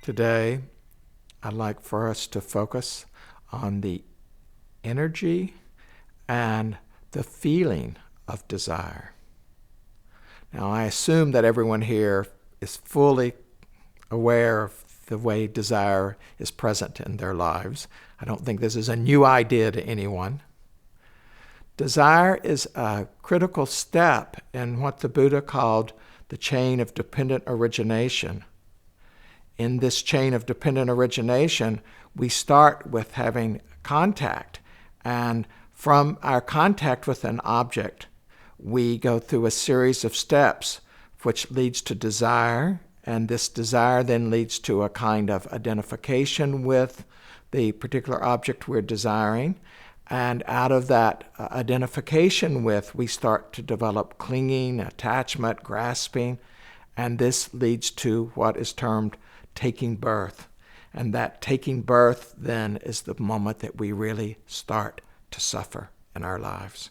Today, I'd like for us to focus on the energy and the feeling of desire. Now, I assume that everyone here is fully aware of the way desire is present in their lives. I don't think this is a new idea to anyone. Desire is a critical step in what the Buddha called the chain of dependent origination. In this chain of dependent origination, we start with having contact, and from our contact with an object, we go through a series of steps which leads to desire, and this desire then leads to a kind of identification with the particular object we're desiring, and out of that identification with, we start to develop clinging, attachment, grasping, and this leads to what is termed taking birth. And that taking birth then is the moment that we really start to suffer in our lives.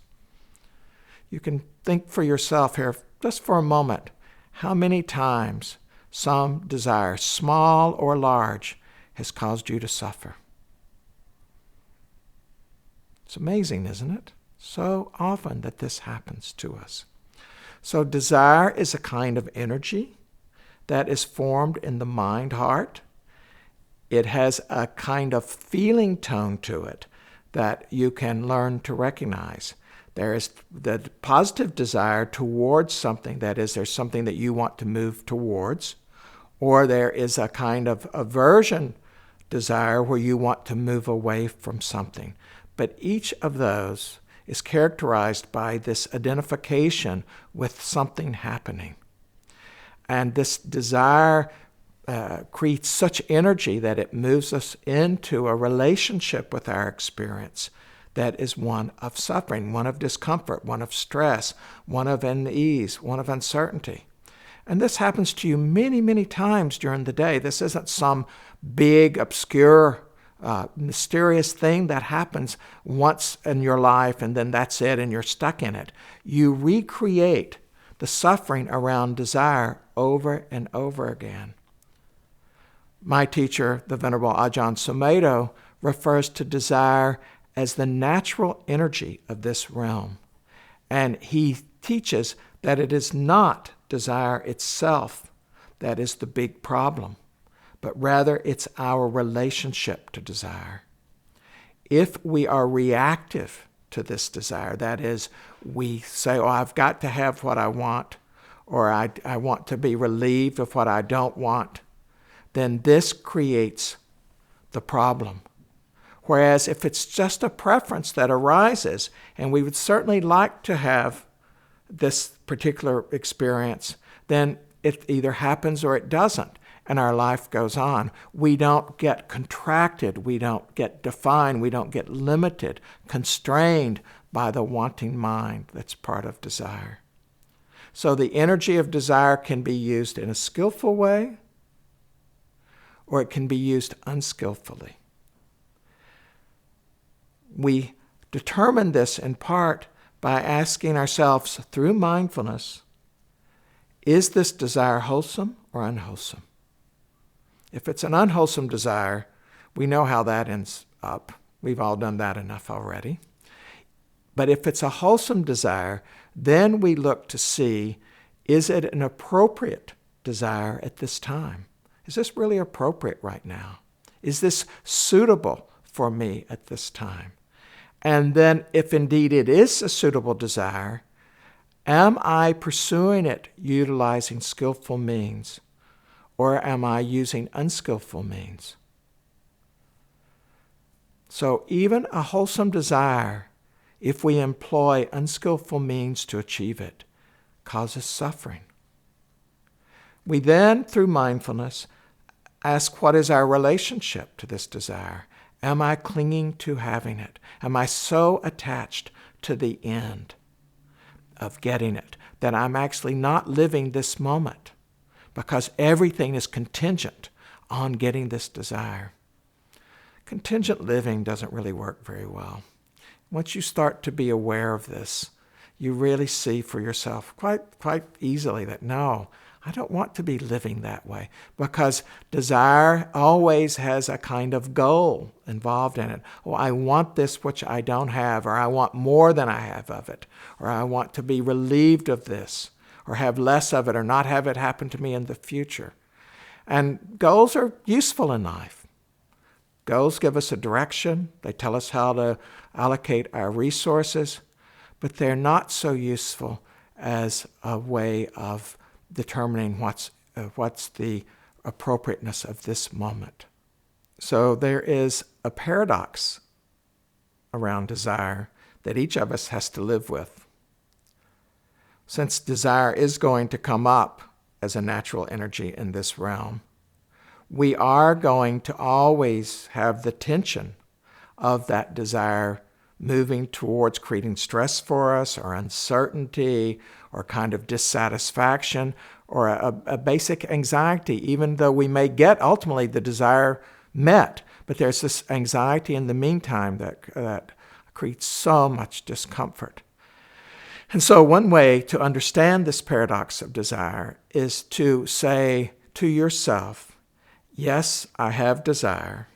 You can think for yourself here, just for a moment, how many times some desire, small or large, has caused you to suffer. It's amazing, isn't it? So often that this happens to us. So desire is a kind of energy that is formed in the mind-heart. It has a kind of feeling tone to it that you can learn to recognize. There is the positive desire towards something, that is, there's something that you want to move towards, or there is a kind of aversion desire where you want to move away from something. But each of those is characterized by this identification with something happening. And this desire creates such energy that it moves us into a relationship with our experience that is one of suffering, one of discomfort, one of stress, one of unease, one of uncertainty. And this happens to you many, many times during the day. This isn't some big, obscure, mysterious thing that happens once in your life and then that's it and you're stuck in it. You recreate the suffering around desire over and over again. My teacher, the Venerable Ajahn Sumedho, refers to desire as the natural energy of this realm. And he teaches that it is not desire itself that is the big problem, but rather it's our relationship to desire. If we are reactive to this desire, that is, we say, oh, I've got to have what I want, or I want to be relieved of what I don't want, then this creates the problem. Whereas if it's just a preference that arises, and we would certainly like to have this particular experience, then it either happens or it doesn't, and our life goes on. We don't get contracted, we don't get defined, we don't get limited, constrained by the wanting mind that's part of desire. So the energy of desire can be used in a skillful way, or it can be used unskillfully. We determine this in part by asking ourselves through mindfulness, is this desire wholesome or unwholesome? If it's an unwholesome desire, we know how that ends up. We've all done that enough already. But if it's a wholesome desire, then we look to see, is it an appropriate desire at this time? Is this really appropriate right now? Is this suitable for me at this time? And then if indeed it is a suitable desire, am I pursuing it utilizing skillful means, or am I using unskillful means? So even a wholesome desire, if we employ unskillful means to achieve it, causes suffering. We then, through mindfulness, ask what is our relationship to this desire? Am I clinging to having it? Am I so attached to the end of getting it that I'm actually not living this moment because everything is contingent on getting this desire? Contingent living doesn't really work very well. Once you start to be aware of this, you really see for yourself quite easily that no, I don't want to be living that way, because desire always has a kind of goal involved in it. Oh, I want this which I don't have, or I want more than I have of it, or I want to be relieved of this, or have less of it, or not have it happen to me in the future. And goals are useful in life. Goals give us a direction. They tell us how to allocate our resources, but they're not so useful as a way of determining what's the appropriateness of this moment. So there is a paradox around desire that each of us has to live with. Since desire is going to come up as a natural energy in this realm, we are going to always have the tension of that desire moving towards creating stress for us, or uncertainty, or kind of dissatisfaction, or a basic anxiety, even though we may get ultimately the desire met. But there's this anxiety in the meantime that creates so much discomfort. And so one way to understand this paradox of desire is to say to yourself, yes, I have desire,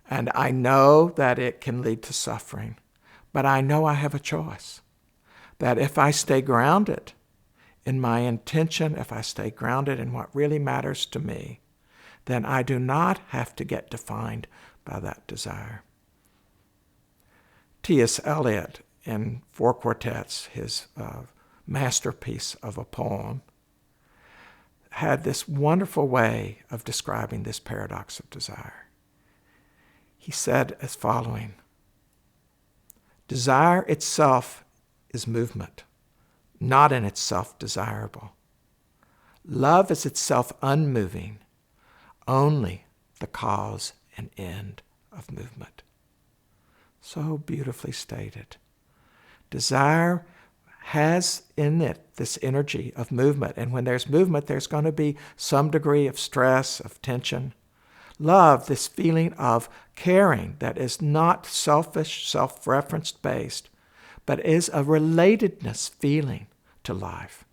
and I know that it can lead to suffering, but I know I have a choice. That if I stay grounded in my intention, if I stay grounded in what really matters to me, then I do not have to get defined by that desire. T.S. Eliot, in Four Quartets, his masterpiece of a poem, had this wonderful way of describing this paradox of desire. He said as following: desire itself is movement, not in itself desirable. Love is itself unmoving, only the cause and end of movement. So beautifully stated. Desire has in it this energy of movement, and when there's movement, there's going to be some degree of stress, of tension. Love, this feeling of caring that is not selfish, self-referenced based, but is a relatedness feeling to life.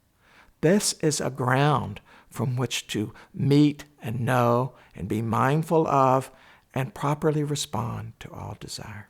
This is a ground from which to meet and know and be mindful of and properly respond to all desire.